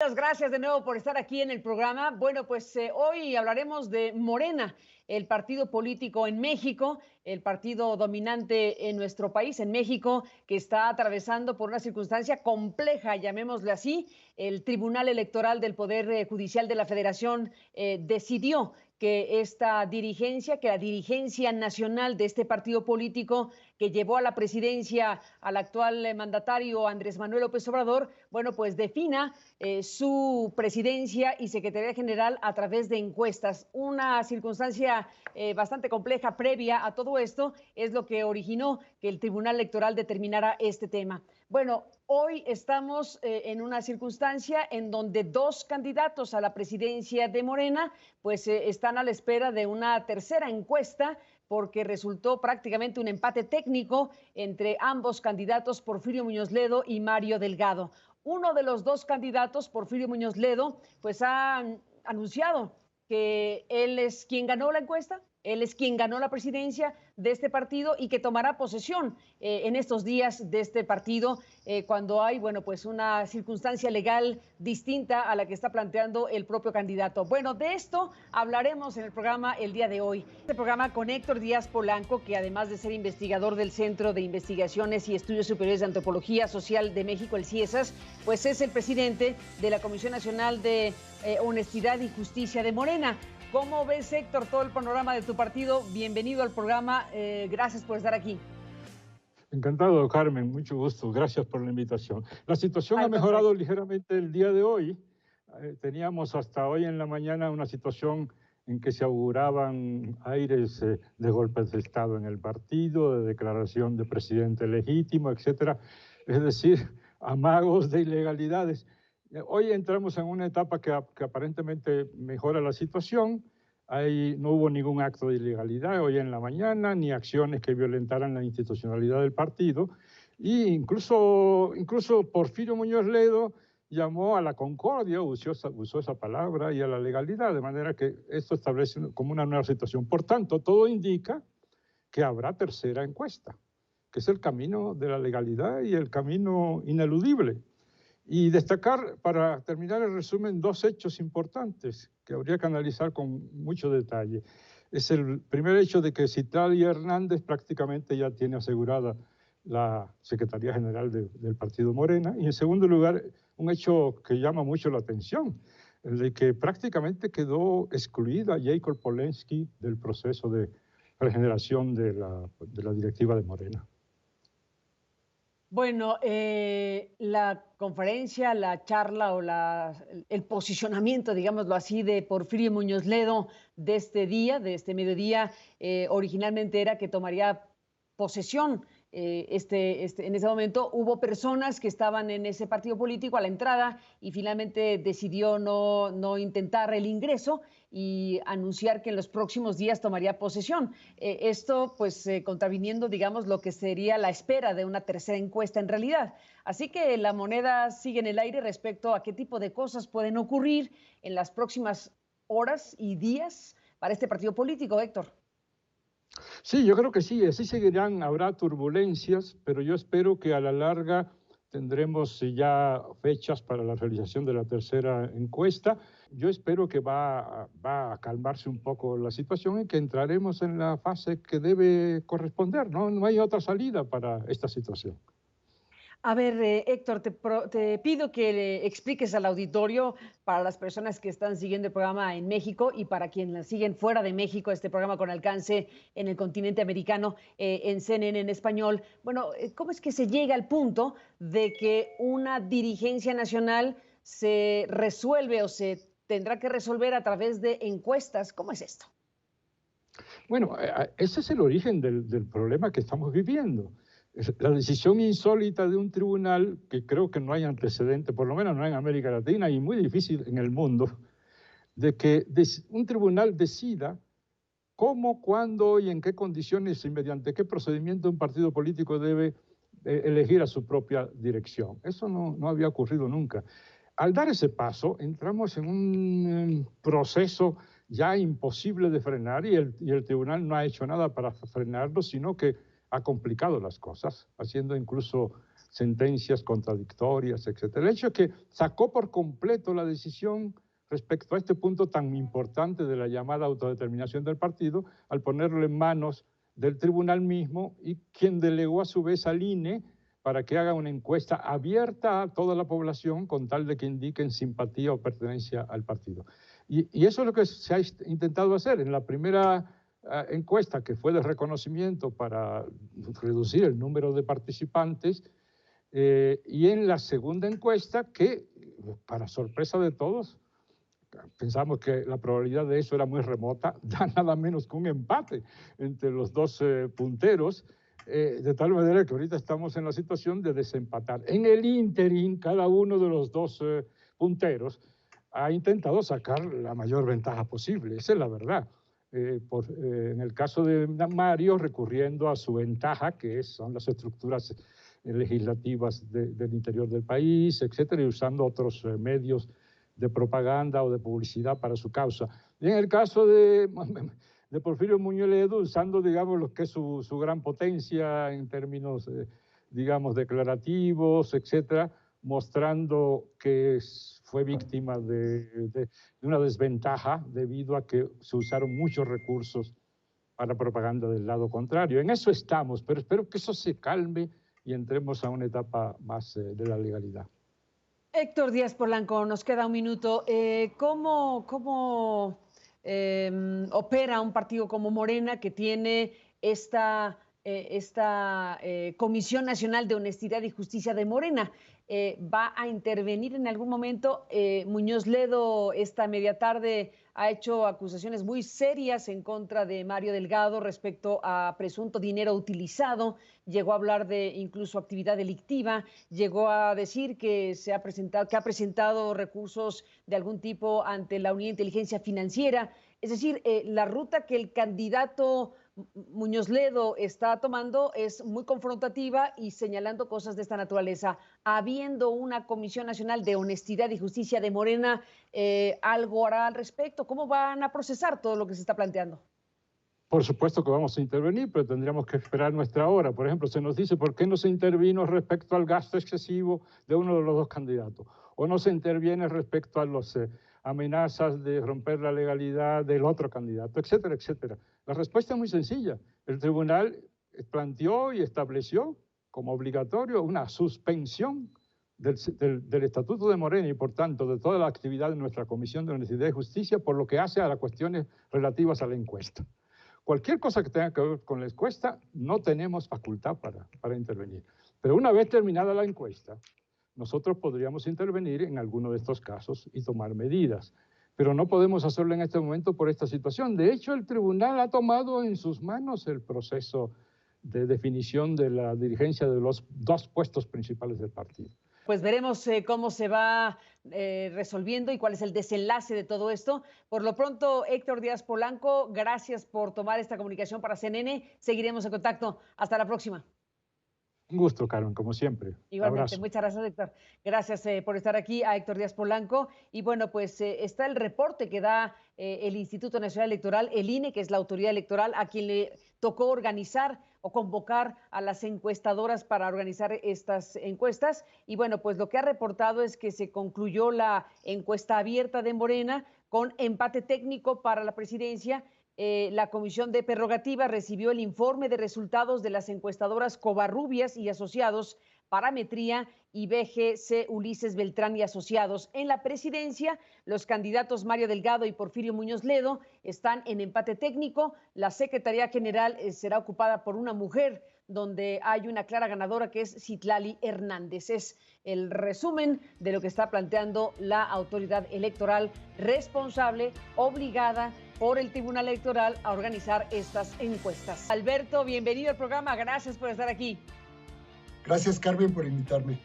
Muchas gracias de nuevo por estar aquí en el programa. Bueno, pues hoy hablaremos de Morena, el partido político en México, el partido dominante en nuestro país, en México, que está atravesando por una circunstancia compleja, llamémosle así. El Tribunal Electoral del Poder Judicial de la Federación decidió que que la dirigencia nacional de este partido político que llevó a la presidencia al actual mandatario Andrés Manuel López Obrador, bueno, pues defina su presidencia y secretaría general a través de encuestas. Una circunstancia bastante compleja previa a todo esto es lo que originó que el Tribunal Electoral determinara este tema. Bueno, hoy estamos en una circunstancia en donde dos candidatos a la presidencia de Morena pues están a la espera de una tercera encuesta porque resultó prácticamente un empate técnico entre ambos candidatos, Porfirio Muñoz Ledo y Mario Delgado. Uno de los dos candidatos, Porfirio Muñoz Ledo, pues ha anunciado que él es quien ganó la encuesta, él es quien ganó la presidencia de este partido y que tomará posesión en estos días de este partido cuando hay, bueno, pues una circunstancia legal distinta a la que está planteando el propio candidato. Bueno, de esto hablaremos en el programa el día de hoy. Este programa con Héctor Díaz Polanco, que además de ser investigador del Centro de Investigaciones y Estudios Superiores de Antropología Social de México, el CIESAS, pues es el presidente de la Comisión Nacional de Honestidad y Justicia de Morena. ¿Cómo ves, Héctor, todo el panorama de tu partido? Bienvenido al programa. Gracias por estar aquí. Encantado, Carmen. Mucho gusto. Gracias por la invitación. La situación ha mejorado ligeramente el día de hoy. Teníamos hasta hoy en la mañana una situación en que se auguraban aires de golpes de Estado en el partido, de declaración de presidente legítimo, etcétera. Es decir, amagos de ilegalidades. Hoy entramos en una etapa que aparentemente mejora la situación. No hubo ningún acto de ilegalidad hoy en la mañana, ni acciones que violentaran la institucionalidad del partido. Y incluso Porfirio Muñoz Ledo llamó a la concordia, usó esa palabra, y a la legalidad, de manera que esto establece como una nueva situación. Por tanto, todo indica que habrá tercera encuesta, que es el camino de la legalidad y el camino ineludible. Y destacar, para terminar el resumen, dos hechos importantes que habría que analizar con mucho detalle. Es el primer hecho de que Citlali Hernández prácticamente ya tiene asegurada la Secretaría General del Partido Morena. Y en segundo lugar, un hecho que llama mucho la atención, el de que prácticamente quedó excluida Jacob Polensky del proceso de regeneración de la directiva de Morena. Bueno, la conferencia, la charla o el posicionamiento, digámoslo así, de Porfirio Muñoz Ledo de este día, de este mediodía, originalmente era que tomaría posesión. En ese momento hubo personas que estaban en ese partido político a la entrada y finalmente decidió no intentar el ingreso y anunciar que en los próximos días tomaría posesión. Esto pues contraviniendo, digamos, lo que sería la espera de una tercera encuesta en realidad. Así que la moneda sigue en el aire respecto a qué tipo de cosas pueden ocurrir en las próximas horas y días para este partido político, Héctor. Sí, yo creo que sí, así seguirán, habrá turbulencias, pero yo espero que a la larga tendremos ya fechas para la realización de la tercera encuesta. Yo espero que va a calmarse un poco la situación y que entraremos en la fase que debe corresponder, ¿no? No hay otra salida para esta situación. A ver, Héctor, te pido que le expliques al auditorio, para las personas que están siguiendo el programa en México y para quienes siguen fuera de México, este programa con alcance en el continente americano, en CNN en español, bueno, ¿cómo es que se llega al punto de que una dirigencia nacional se resuelve o se tendrá que resolver a través de encuestas? ¿Cómo es esto? Bueno, ese es el origen del problema que estamos viviendo. La decisión insólita de un tribunal, que creo que no hay antecedente, por lo menos no en América Latina y muy difícil en el mundo, de que un tribunal decida cómo, cuándo y en qué condiciones y mediante qué procedimiento un partido político debe elegir a su propia dirección. Eso no había ocurrido nunca. Al dar ese paso, entramos en un proceso ya imposible de frenar y el tribunal no ha hecho nada para frenarlo, sino que ha complicado las cosas, haciendo incluso sentencias contradictorias, etc. El hecho es que sacó por completo la decisión respecto a este punto tan importante de la llamada autodeterminación del partido, al ponerlo en manos del tribunal mismo, y quien delegó a su vez al INE para que haga una encuesta abierta a toda la población con tal de que indiquen simpatía o pertenencia al partido. Y eso es lo que se ha intentado hacer. En la primera encuesta, que fue de reconocimiento para reducir el número de participantes, y en la segunda encuesta, que para sorpresa de todos, pensamos que la probabilidad de eso era muy remota, da nada menos que un empate entre los dos punteros, de tal manera que ahorita estamos en la situación de desempatar. En el ínterin, cada uno de los dos punteros ha intentado sacar la mayor ventaja posible, esa es la verdad. En el caso de Mario, recurriendo a su ventaja, que son las estructuras legislativas del interior del país, etcétera, y usando otros medios de propaganda o de publicidad para su causa. Y en el caso de Porfirio Muñoz Ledo, usando, digamos, lo que es su gran potencia en términos, digamos, declarativos, etcétera, mostrando que fue víctima de una desventaja debido a que se usaron muchos recursos para propaganda del lado contrario. En eso estamos, pero espero que eso se calme y entremos a una etapa más de la legalidad. Héctor Díaz Polanco, nos queda un minuto. ¿Cómo opera un partido como Morena, que tiene esta Comisión Nacional de Honestidad y Justicia de Morena? ¿Va a intervenir en algún momento? Muñoz Ledo esta media tarde ha hecho acusaciones muy serias en contra de Mario Delgado respecto a presunto dinero utilizado. Llegó a hablar de incluso actividad delictiva, llegó a decir que ha presentado recursos de algún tipo ante la Unidad de Inteligencia Financiera. Es decir, la ruta que el candidato Muñoz Ledo está tomando es muy confrontativa y señalando cosas de esta naturaleza. Habiendo una Comisión Nacional de Honestidad y Justicia de Morena, ¿algo hará al respecto? ¿Cómo van a procesar todo lo que se está planteando? Por supuesto que vamos a intervenir, pero tendríamos que esperar nuestra hora. Por ejemplo, se nos dice por qué no se intervino respecto al gasto excesivo de uno de los dos candidatos, o no se interviene respecto a las amenazas de romper la legalidad del otro candidato, etcétera, etcétera. La respuesta es muy sencilla. El tribunal planteó y estableció como obligatorio una suspensión del Estatuto de Morena y, por tanto, de toda la actividad de nuestra Comisión de Honestidad y Justicia por lo que hace a las cuestiones relativas a la encuesta. Cualquier cosa que tenga que ver con la encuesta, no tenemos facultad para intervenir. Pero una vez terminada la encuesta, nosotros podríamos intervenir en alguno de estos casos y tomar medidas. Pero no podemos hacerlo en este momento por esta situación. De hecho, el tribunal ha tomado en sus manos el proceso de definición de la dirigencia de los dos puestos principales del partido. Pues veremos cómo se va resolviendo y cuál es el desenlace de todo esto. Por lo pronto, Héctor Díaz Polanco, gracias por tomar esta comunicación para CNN. Seguiremos en contacto. Hasta la próxima. Un gusto, Carmen, como siempre. Igualmente, Abrazo. muchas gracias, Héctor. Gracias por estar aquí, a Héctor Díaz Polanco. Y bueno, pues está el reporte que da el Instituto Nacional Electoral, el INE, que es la autoridad electoral, a quien le tocó organizar o convocar a las encuestadoras para organizar estas encuestas. Y bueno, pues lo que ha reportado es que se concluyó la encuesta abierta de Morena con empate técnico para la presidencia. La Comisión de Prerrogativa recibió el informe de resultados de las encuestadoras Covarrubias y Asociados, Parametría y BGC Ulises Beltrán y Asociados. En la presidencia, los candidatos Mario Delgado y Porfirio Muñoz Ledo están en empate técnico. La Secretaría General será ocupada por una mujer, donde hay una clara ganadora, que es Citlali Hernández. Es el resumen de lo que está planteando la autoridad electoral responsable, obligada por el Tribunal Electoral a organizar estas encuestas. Alberto, bienvenido al programa, gracias por estar aquí. Gracias, Carmen, por invitarme.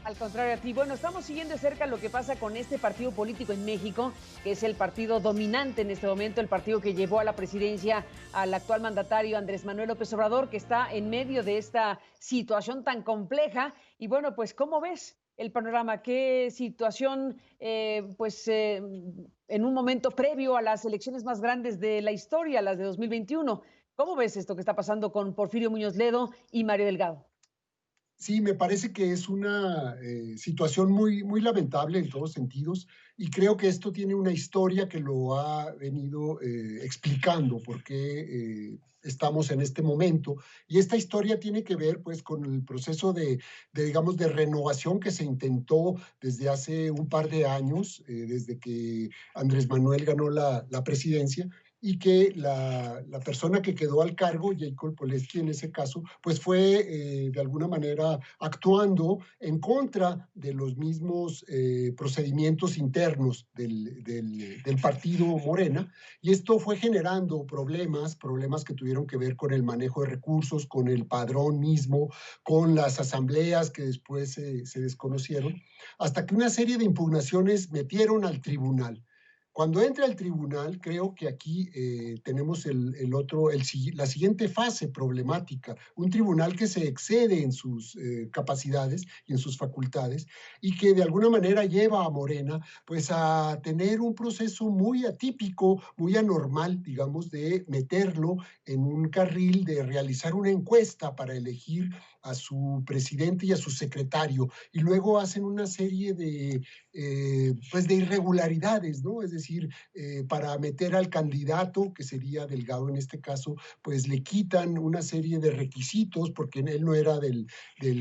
Al contrario a ti. Bueno, estamos siguiendo de cerca lo que pasa con este partido político en México, que es el partido dominante en este momento, el partido que llevó a la presidencia al actual mandatario Andrés Manuel López Obrador, que está en medio de esta situación tan compleja. Y bueno, pues, ¿cómo ves el panorama? ¿Qué situación, en un momento previo a las elecciones más grandes de la historia, las de 2021? ¿Cómo ves esto que está pasando con Porfirio Muñoz Ledo y Mario Delgado? Sí, me parece que es una situación muy lamentable en todos sentidos y creo que esto tiene una historia que lo ha venido explicando por qué estamos en este momento. Y esta historia tiene que ver pues con el proceso digamos, de renovación que se intentó desde hace un par de años, desde que Andrés Manuel ganó la presidencia, y que la persona que quedó al cargo, Jacob Polensky en ese caso, pues fue de alguna manera actuando en contra de los mismos procedimientos internos del partido Morena, y esto fue generando problemas que tuvieron que ver con el manejo de recursos, con el padrón mismo, con las asambleas que después se desconocieron, hasta que una serie de impugnaciones metieron al tribunal. Cuando entra al tribunal, creo que aquí tenemos la siguiente fase problemática, un tribunal que se excede en sus capacidades y en sus facultades y que de alguna manera lleva a Morena pues a tener un proceso muy atípico, muy anormal, digamos, de meterlo en un carril de realizar una encuesta para elegir a su presidente y a su secretario, y luego hacen una serie pues de irregularidades, ¿no? Es decir, para meter al candidato, que sería Delgado en este caso, pues le quitan una serie de requisitos porque él no era del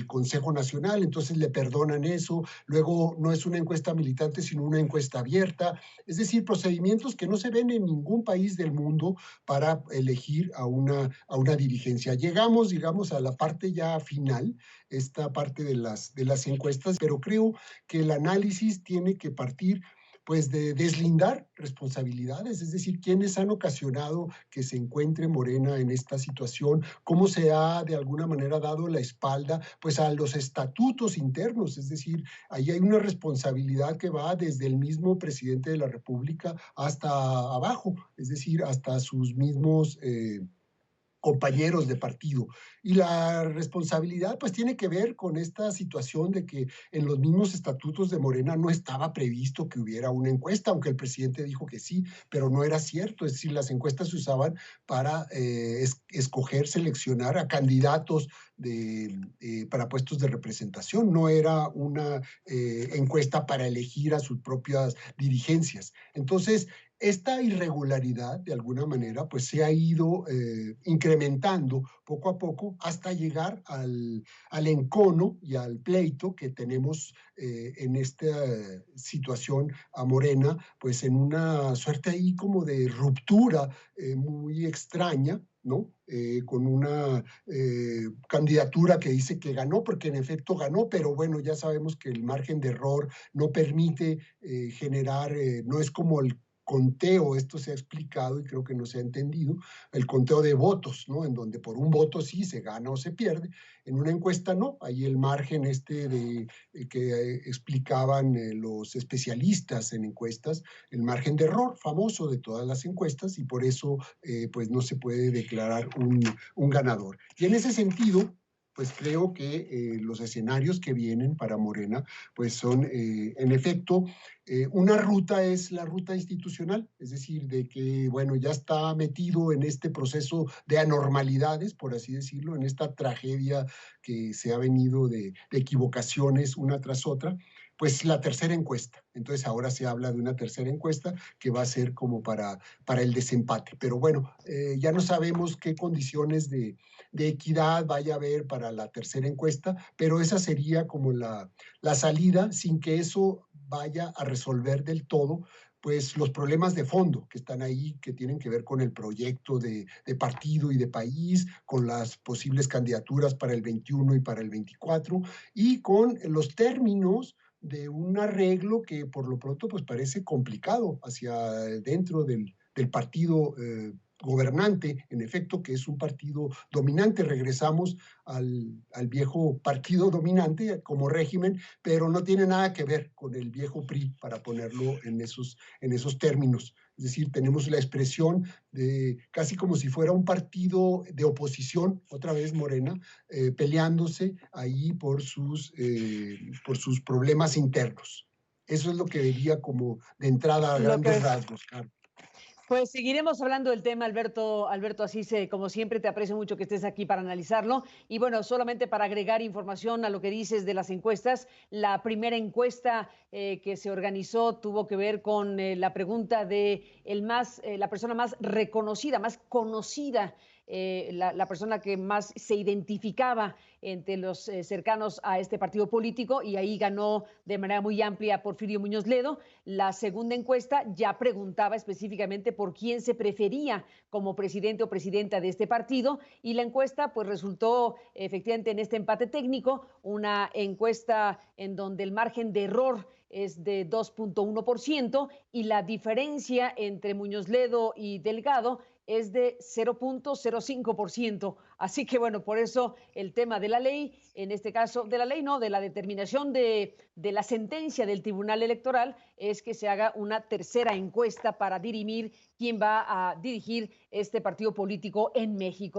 Consejo Nacional, entonces le perdonan eso, luego no es una encuesta militante, sino una encuesta abierta, es decir, procedimientos que no se ven en ningún país del mundo para elegir a una dirigencia. Llegamos, digamos, a la parte ya final, esta parte de las encuestas, pero creo que el análisis tiene que partir pues de deslindar responsabilidades, es decir, quiénes han ocasionado que se encuentre Morena en esta situación, cómo se ha de alguna manera dado la espalda pues a los estatutos internos, es decir, ahí hay una responsabilidad que va desde el mismo presidente de la República hasta abajo, es decir, hasta sus mismos compañeros de partido. Y la responsabilidad pues tiene que ver con esta situación de que en los mismos estatutos de Morena no estaba previsto que hubiera una encuesta, aunque el presidente dijo que sí, pero no era cierto, es decir, las encuestas se usaban para escoger, seleccionar a candidatos para puestos de representación, no era una encuesta para elegir a sus propias dirigencias. Entonces, esta irregularidad, de alguna manera, pues se ha ido incrementando poco a poco hasta llegar al encono y al pleito que tenemos en esta situación a Morena, pues en una suerte ahí como de ruptura muy extraña, ¿no? Con una candidatura que dice que ganó, porque en efecto ganó, pero bueno, ya sabemos que el margen de error no permite generar, no es como el conteo, esto se ha explicado y creo que no se ha entendido, el conteo de votos, ¿no? En donde por un voto sí se gana o se pierde, en una encuesta no, ahí el margen que explicaban los especialistas en encuestas, el margen de error famoso de todas las encuestas, y por eso pues no se puede declarar un ganador. Y en ese sentido, pues creo que los escenarios que vienen para Morena, pues son en efecto, una ruta es la ruta institucional, es decir, de que, bueno, ya está metido en este proceso de anormalidades, por así decirlo, en esta tragedia que se ha venido de equivocaciones una tras otra, pues la tercera encuesta. Entonces ahora se habla de una tercera encuesta que va a ser como para el desempate. Pero bueno, ya no sabemos qué condiciones de equidad vaya a haber para la tercera encuesta, pero esa sería como la salida, sin que eso vaya a resolver del todo pues los problemas de fondo que están ahí, que tienen que ver con el proyecto de partido y de país, con las posibles candidaturas para el 21 y para el 24, y con los términos de un arreglo que por lo pronto pues parece complicado hacia dentro del partido gobernante, en efecto, que es un partido dominante. Regresamos al viejo partido dominante como régimen, pero no tiene nada que ver con el viejo PRI, para ponerlo en esos términos. Es decir, tenemos la expresión de casi como si fuera un partido de oposición, otra vez Morena, peleándose ahí por sus problemas internos. Eso es lo que diría como de entrada a grandes rasgos, Carlos. Pues seguiremos hablando del tema, Alberto Asís, como siempre, te aprecio mucho que estés aquí para analizarlo. Y bueno, solamente para agregar información a lo que dices de las encuestas, la primera encuesta que se organizó tuvo que ver con la pregunta de la persona más reconocida, más conocida, la persona que más se identificaba entre los cercanos a este partido político, y ahí ganó de manera muy amplia Porfirio Muñoz Ledo. La segunda encuesta ya preguntaba específicamente por quién se prefería como presidente o presidenta de este partido, y la encuesta pues resultó efectivamente en este empate técnico, una encuesta en donde el margen de error es de 2.1% y la diferencia entre Muñoz Ledo y Delgado es de 0.05%. Así que bueno, por eso el tema de la ley, en este caso de la ley, no, de la determinación de la sentencia del Tribunal Electoral, es que se haga una tercera encuesta para dirimir quién va a dirigir este partido político en México.